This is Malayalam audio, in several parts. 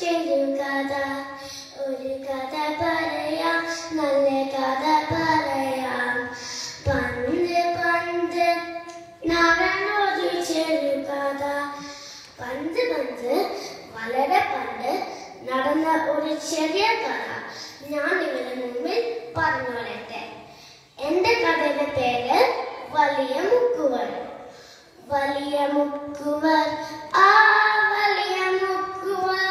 ചെറുകഥ ഒരു കഥ പറയാം നല്ല കഥ പറയാം പണ്ട് പണ്ട് നടന്നൊരു ചെറുകഥ പണ്ട് പണ്ട് വളരെ പണ്ട് നടന്ന ഒരു ചെറിയ കഥ ഞാൻ നിങ്ങളുടെ മുമ്പിൽ പറഞ്ഞു വരട്ടെ. എന്റെ കഥയുടെ പേര് വലിയ മുക്കുവർ. വലിയ മുക്കുവർ ആ വലിയ മുക്കുവർ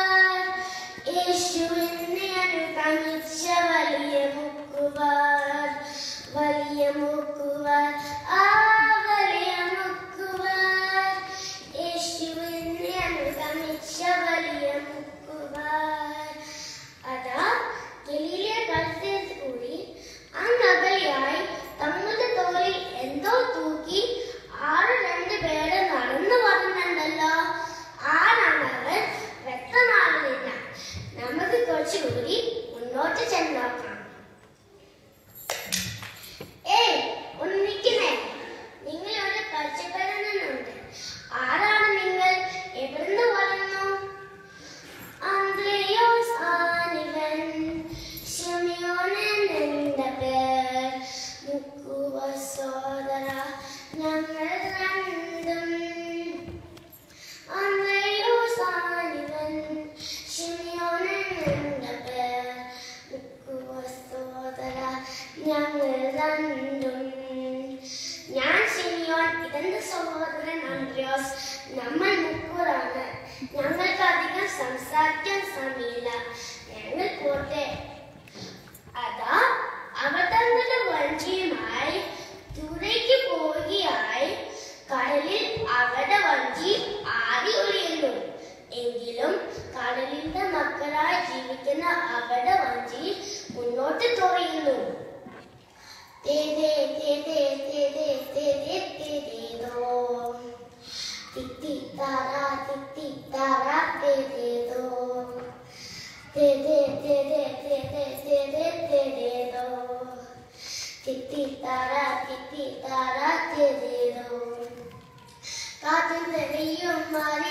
യേശുവിനെ അനുഗമിച്ച വലിയ മുക്കുവർ. വലിയ മുക്കുവർ ആ വലിയ മുക്കുവർ യേശുവിനെ അനുഗമിച്ച വലിയ മുക്കുവർ. അതാ ഗലീലിയ കടലിൽ കൂടി അന്നകലെയായി തങ്ങളുടെ തോളിൽ എന്തോ തൂക്കി 6 പേര് നടന്നു വരുന്നുണ്ടല്ലോ. ആരാണവർ? വ്യക്തമാകുന്നില്ല. നമുക്ക് കുറച്ചുകൂടി മുന്നോട്ട് ചെന്ന് നോക്കാം. ഒന്ന് നിൽക്കുന്നേ. നിങ്ങളോട് പരിചയപ്പെടുന്നുണ്ട്. ആരാണ് നിങ്ങൾ? എവിടുന്ന് വരുന്നു? അന്ത്രയോസ് ആനിവൻ, ശിമയോൻ എന്റെ പേർ, മുക്കുവ സോദര ഞങ്ങൾ രണ്ടും. അന്ത്രയോസ് ആനിവൻ, ശിമയോൻ എന്റെ പേർ, മുക്കുവ സോദര ഞങ്ങൾ രണ്ടും. ഞാൻ ശിമയോൻ, ഇതെന്റെ സഹോദരൻ അന്ത്രയോസ്. നമ്മൾ മുക്കൂറാണ്. ഞങ്ങൾക്ക് അധികം സംസാരിക്കാൻ സമയമില്ല. ഞങ്ങൾ പോട്ടെ. അതാ അവർ തങ്ങളുടെ വഞ്ചിയുമായി ദൂരേക്ക് പോവുകയായി. കടലിൽ അവരുടെ വഞ്ചി ആടി ഒളിയുന്നു. എങ്കിലും കടലിന്റെ മക്കളായി ജീവിക്കുന്ന അവരുടെ വഞ്ചി മുന്നോട്ട് തുറയുന്നു. കാറ്റും തെളിയും മഴ